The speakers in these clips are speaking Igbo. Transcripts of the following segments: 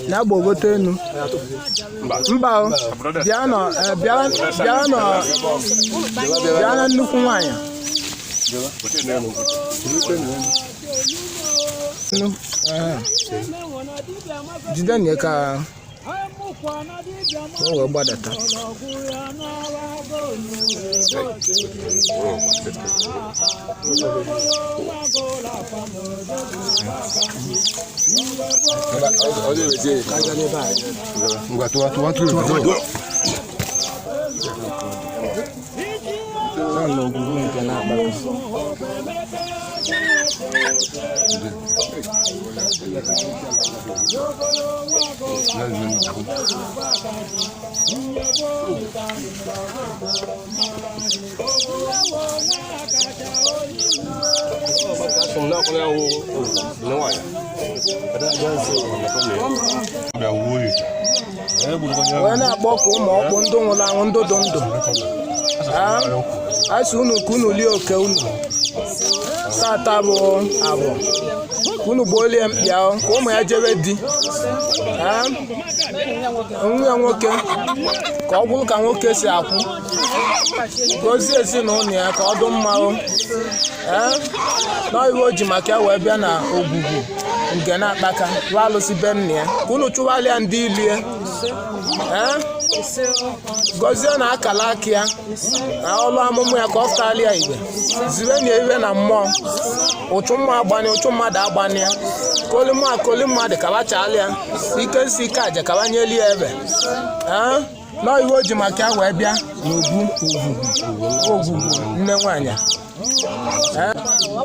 Na bogotenu. Mbao. Biano nnukwu nwanyị. Jide nye ka o gbadata. Ogwugwu nke na-Akpaka. Onye na-akpọkụ Umuokpu ndị nwụrụ anwụ ndụ asị unu ka unu lie oke unu tata bụ abụ unu gbolie mkpịa ka ụmụ ya jebe di nwa ya nwoke ka ọ bụrụ ka nwoke si akwụ gozie ezinụlọ ya ka ọ dị mma n'iwe o ji maka ya wee bịa na Ogwugwu nke na-Akpaka bụ alụsị be nna ya ka unu chụgharịa ndị ilie gozie na akala aka ya na ọlụ amụmụ ya ka ọ fụtalịa igbe zire na iwe na mmụọ ụchụ mma agbanye ụchụ mmadụ agbanye ya koli mmadụ kabachalịa ike nsi ike aja kabanyeli ya ebe n'iwe o ji maka ya wee bịa n'Ogwugwu nne nwanyị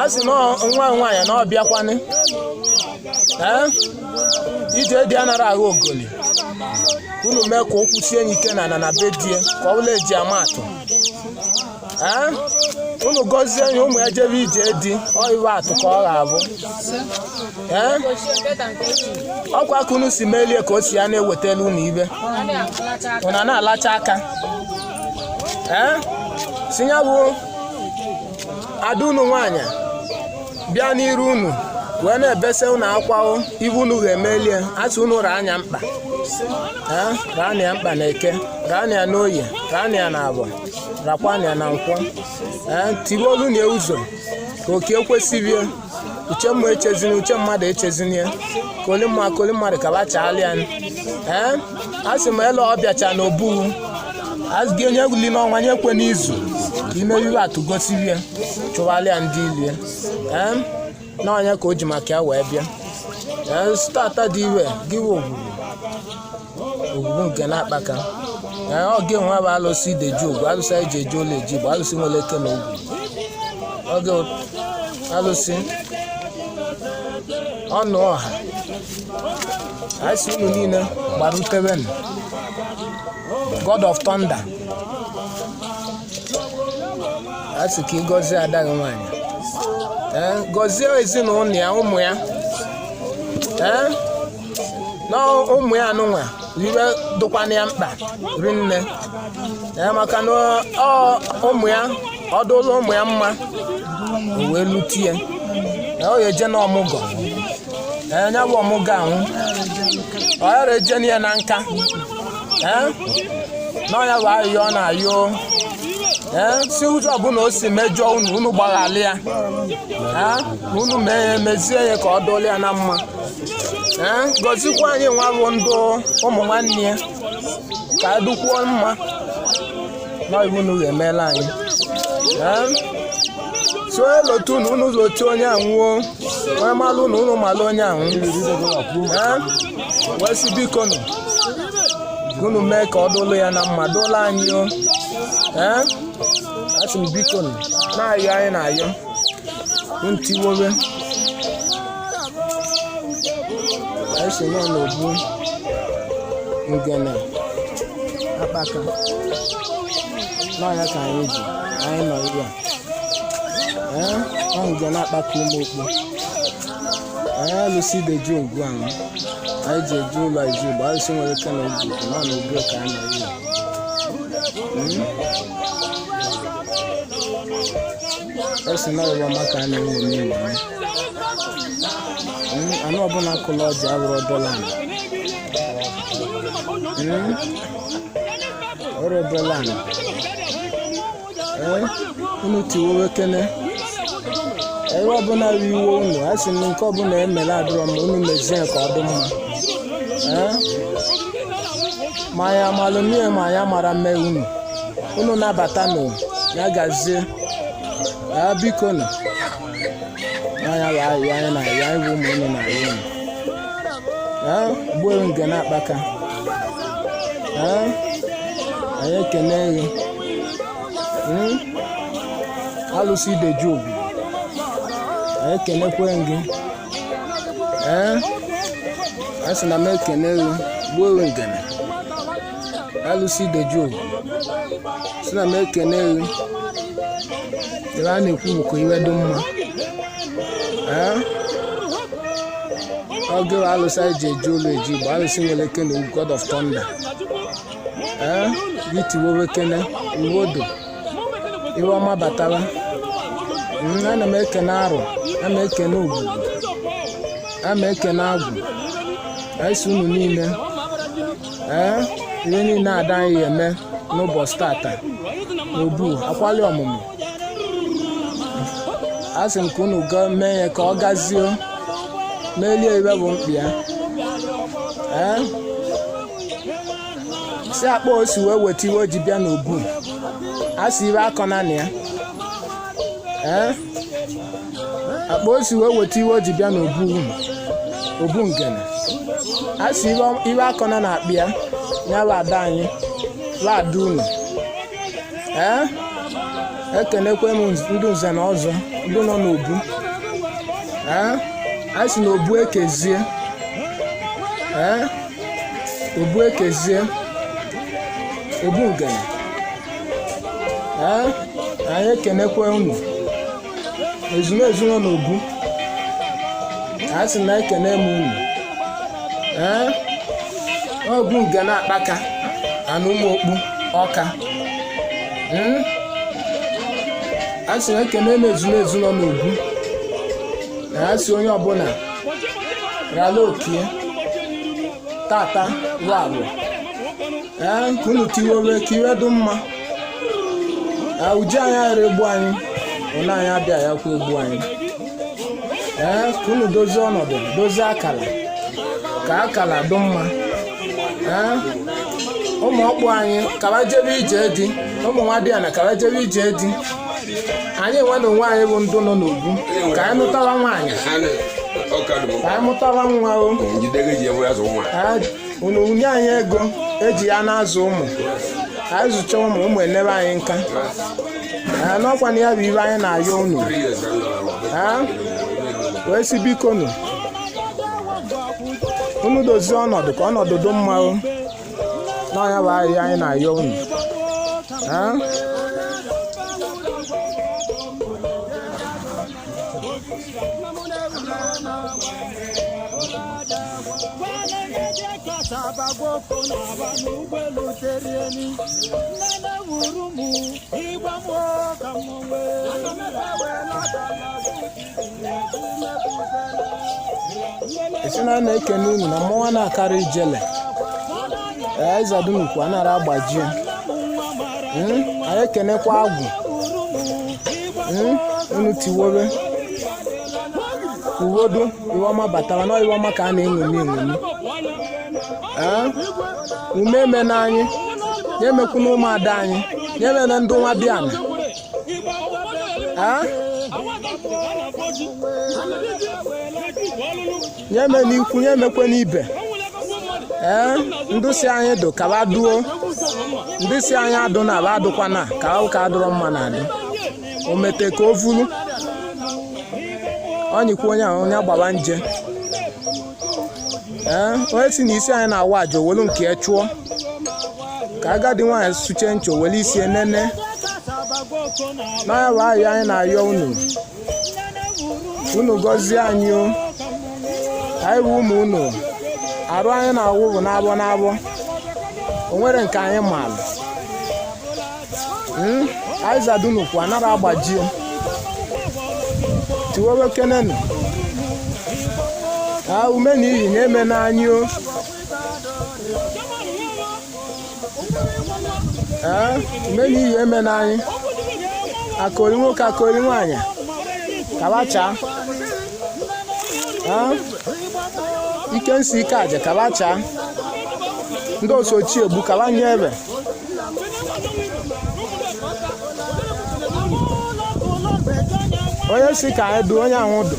a sị na nwa nwaanyị na ọ bịakwanị ije dị anara agha ogoli unu mee ka okwu sie ike na be die ka ọ bụla eji amatụ unu gọzie ya ụmụ ya jebe ije di iwe atụ ka ọ ga-abụ ọkwa ka unu si melie ka o si ya na-ewetala unu ibe unu na-alacha aka si ya bụ ada unu nwaanyị bịa n'iru unu wee na-ebesa unu akwa ibu unu ga-emelie asị unu raa anya mkpa raa ya mkpa na Eke raa ya n'Oye raa ya na Abọ rakwa ya na Nkwọ tibe olu na ụzọ ka oke ekwesịghị uche mma echezini uche mmadụ echezini ya koli mmadụ ka bachalịa asị m ele ọ bịacha na Obugwu asị gị onye wuli n'ọnwa nyekwe n'izu ka imeriwe atụ gosiri ya chụghalịa ndị ilie n'ọnya ka o ji maka ya wee bịa stata dị iwe gị Ogwugwu nke na-Akpaka ọ gị nwa bụ alụsị deji ogwu alụsị eji eji ụlọ eji bụ alụsị nwere eke na ogwu oge alụsị ọnụ ọha asị unu niile gbarutebe God of Thunder asị ka ị gọzie ada gị nwaanyị gọzie ezinụlọ ya ụmụ ya na ụmụ ya anụnwa iwe dụkwana ya mkpa rinne maka na ụmụ ya ọdụlụ ụmụ ya mma o wee lutie o yeje na ọmụgọ nya bụ ọmụgọ ahụ ọ yara eje ya na nka na ọnya bụ ayọ ọ na-ayọ si ụzọ ọbụla o si mejọ unu gbaghalị ya unu mezie ya ka ọ dụlụ ya na mma gọzikwa anyị nwa bụ ndụ ụmụ nwanne ya ka edukwuo mma n'iwu unu ga-emela anyị so elotu unu lotu onye anwụọ onye malụ na unu malụ onye anwụ wee si biko unu mee ka ọ dụlụ ya na mma dụlụ anyị asị m biko na-ayọ anyị na-ayọ ntiwobe esi nọ n'Ogbu Ngene Akpaka n'ọnya ka anyị ji anyị nọ ugbu a Ngene Akpaka Umuokpu alụsị deji ogwu ahụ anyị ji eji ụlọ izu bụ alụsị nwere ike na Ogwugwu nọ n'Ogbu ka anyị nọ ugbu esi na ọrụ maka a na-enwe n'ụlọ anụ ọbụla kụlụ ọjị abụrụ dolan ọrụ dolan unu tiwowe kene ebe ọbụla bụ iwe unu a sị na nke ọbụla emere adịrọ mma unu mezie ka ọ dị mma ma ya malụ n'ihe ma ya mara mme unu nabata nụ ya gazie ya biko nụ anya bụ ahụ anyị na ya ịbụ ụmụ unu na ya unu gbuo Ngene Akpaka anyị ekene gị Alusi ideju Ogwugwu anyị ekenekwe gị a sị na m ekene gị gbuo Ngene Alusi ideju Ogwugwu sị na m ekene gị ebe a na-ekwu bụ ka iwe dị mma oge Alusi anyị ji eji ụlọ eji bụ Alusi nwere ekene God of Thunder gitiwowe kene uwodo iwe ọma batara ana m ekene arụ ana m ekene Ogwugwu ana m ekene agwụ anyị si unu niile ihe niile ada anyị eme n'ụbọchị tata n'obu akwali ọmụmụ a sị m ka unu mee ya ka ọ gazie melie iwe bụ mkpi ya si akpa osi wee weta iwe ji bịa n'obu a sị iwe akọ na ya akpa osi wee weta iwe ji bịa n'obu Ngene a sị iwe akọ na akpị ya ya bụ ada anyị bụ ada unu ekenekwe m ndị nze na ọzọ ndị nọ n'obu a sị na obu ekezie obu ekezie obu Ngene anyị ekenekwe unu ezumezu nọ n'obu a sị na ekene m unu obu Ngene Akpaka na Umuokpu Awka a sị na ekene m ezumezu nọ n'obu a sị onye ọbụla rala okie tata ruo abụọ ka unu tiwowe ka iwe dị mma uju anyị ghara egbu anyị ụlọ anyị abịa ya kwa egbu anyị ka unu dozie ọnọdụ dozie akala ka akala dị mma ụmụ ọkpụ anyị kaba jebe ije dị ụmụ nwa dị ana kaba jebe ije dị anyị nwe na onwe anyị bụ ndụ nọ n'obu ka anyị mụtawa nwaanyị ka anyị mụtawa nwa unu nye anyị ego eji ya na-azụ ụmụ anyị zụcha ụmụ enebe anyị nka n'ọkwa na ya bụ ibe anyị na-ayọ unu wee si biko unu dozie ọnọdụ ka ọnọdụ dị mma n'ọnya bụ ahịa anyị na-ayọ unu esi na-ekene unu na mmụọ na-akarị ijele ịzadunukwu anara agbajie anyị ekenekwa agwụ unu tiwobe uwodo iwe ọma batara na iwe ọma ka a na-eṅomi ume eme na anyị ya emekwu na ụmụada anyị ya emere ndị nwa bịa na ya eme n'ikwu ya emekwe n'ibe ndị si anyị dụ kaba duo ndị si anyị adụ na aba adụkwana ka ụka adụrọ mma na adụ o mete ka o vuru onyikwu onye ahụ onye gbaba nje onye si na isi anyị na-awa aja owelu nke ya chụọ ka agadi nwaanyị sụche ncha owelu isi enene n'anya bụ ahịa anyị na-ayọ unu gọzie anyị anyị bụ ụmụ unu arụ anyị na-awụ bụ n'abọ o nwere nke anyị maalụ anyị zadunukwu anara agbajie tiwewe kenenu ume na iyi na-eme n'anyị o. Ume na iyi eme n'anyị. Akori nwoke akori nwaanyị. Kabacha. Ike nsi ike aja kabacha. Ndị osochi egbu kabanye ebe. Onye si ka anyị dụ onye ahụ dụ.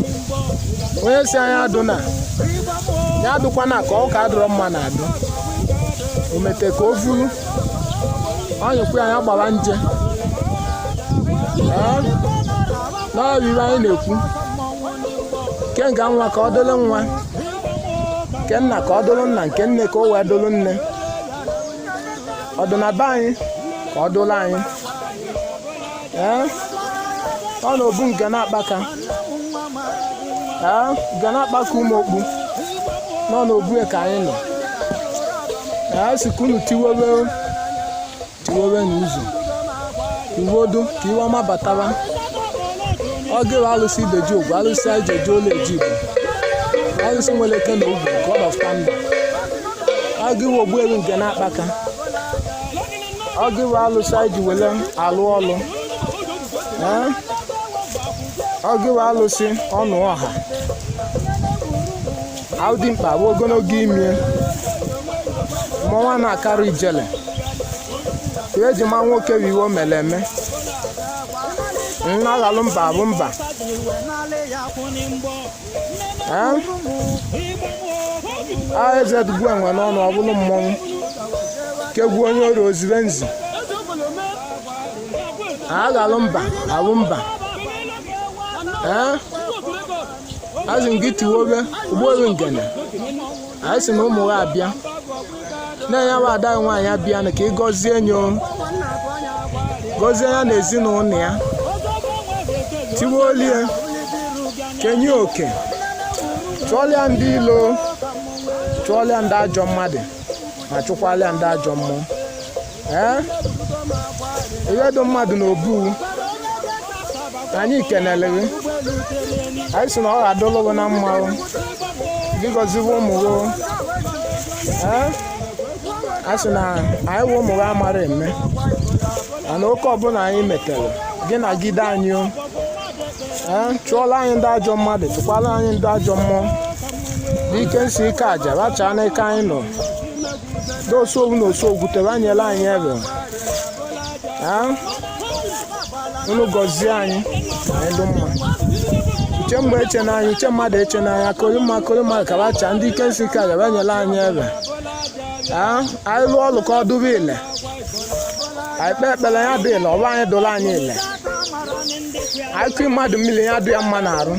Onye si anyị adụ na ya adụkwana ka ọ ka adụrọ mma na adụ. O mete ka o vuru. Anyụkwu anyị agbara nje. N'ọrịrị anyị na-ekwu. Kenga nwa ka ọ dụrụ nwa. Nke nna ka ọ dụrụ nna, nke nne ka o wee dụrụ nne. Ọdụnaba anyị ka ọ dụrụ anyị. Ọ na-obu Ngene Akpaka. Ngene Akpaka Umuokpu. Nọ n'obu ka anyị nọ. Sikunu tiwewe n'ụzọ. Iwodu ka iwe ọma batara. Oge Alusi deji ogwu, Alusi anyị jeji ụlọ eji Igbo. Alusi nwere eke na ugwu, God of Thunder. Oge iwe Ogwugwu Ngene Akpaka. Oge iwe Alusi anyị ji wele alụ ọlụ. Oge iwe Alusi ọnụ ọha. Aụdị mkpa bụ ogologo ime. Mmọnwa na-akarị ijele. Ka eji ma nwoke wiwo mere eme. Aghalụ mba bụ mba. Eze dugbu enwe n'ọnụ ọ bụrụ mmọnwụ. Kegwu onye ori ozibe nzi. Aghalụ mba abụ mba. Azị m gị tiwobe Ogwugwu Ngene. Anyị si na ụmụ ha abịa. Na-enye wa ada nwaanyị abịa na ka ị gọzie enyo. Gọzie ya na ezinụlọ ya. Tiwolie. Kenye oke. Chụọlịa ndị ilo. Chụọlịa ndị ajọ mmadụ. Ma chụkwalịa ndị ajọ mmụọ. Iwedo mmadụ n'obu. Anyị kenele gị. Anyị si na ọ ga-adụlụ gị na mma. Gị gọziwe ụmụ gị. Anyị si na anyị wụ ụmụ gị amara eme. Mana oke ọbụla anyị metere. Gị na gide anyị o. Chụọla anyị ndị ajọ mmadụ, chụkwala anyị ndị ajọ mmụọ. N'ike nsi ike aja, rachaa n'ike anyị nọ. Ndị osu owu na osu ogwutere anyela anyị ebe. Unu gọzie anyị dị mma. Uche mgbe eche n'anya, uche mmadụ eche n'anya, akori mmadụ ka rachaa ndị ike nsi ike aja anyela anyị ebe. Anyị lụọ ọlụ ka ọ dụrụ ile. Anyị kpee ekpere ya dị ile, ọba anyị dụrụ anyị ile. Anyị kụrụ mmadụ mmiri ya dụ ya mma n'arụ.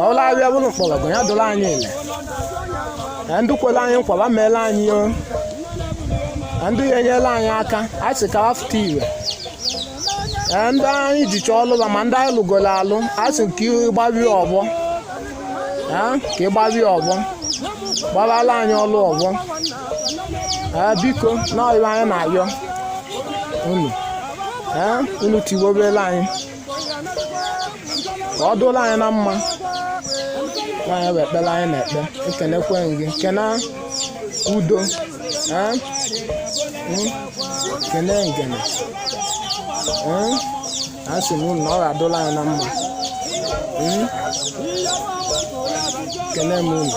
Ọla abịa bụrụ mkpọrọgwụ ya dụrụ anyị ile. Ndị kwere anyị nkwaba meela anyị o. Ndị ya enyela anyị aka, anyị sị ka afụta iwe. Ndị anyị ji chọọ ọlụ ma ndị anyị lụgoro alụ, anyị sị ka ịgbarie ọgbọ. Ka ịgbarie ọgbọ. Gbarala anyị ọlụ ọgbọ. Biko na ọyịwa anyị na-ayọ unu. Unu tiwobela anyị. Ka ọ dụla anyị na mma. Nwaanyị bụ ekpere anyị na-ekpe. Ekenekwe gị. Kena udo. Kene Ngene. Asị m unu na ọ ga-adụla anyị na mma. Kene m unu.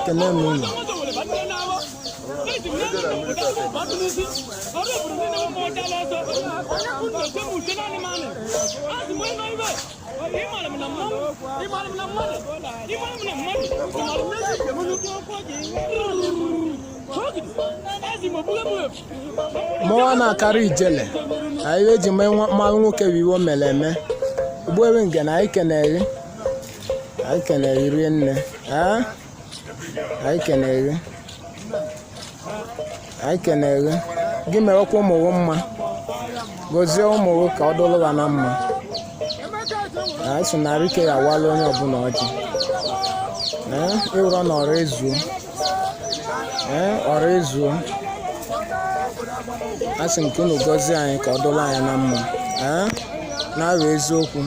Kene m unu. Mmọnwa na-akarị ijele. Anyị eji mee mmanụ nwoke wiwo mere eme. Ogwugwu Ngene anyị kenere. Anyị kenere rie nne. Anyị kenere. Anyị kenere. Gị merekwa ụmụ gị mma. Gọzie ụmụ gị ka ọ dụrụ ha na mma. Anyị sị na Rike ya awala onye ọbụla ọjị. Ịwụrọ na ọrụ ezuo. Ọrụ ezuo. Asị nke unu gọzie anyị ka ọ dụrụ anyị na mma. na-aghọ eziokwu.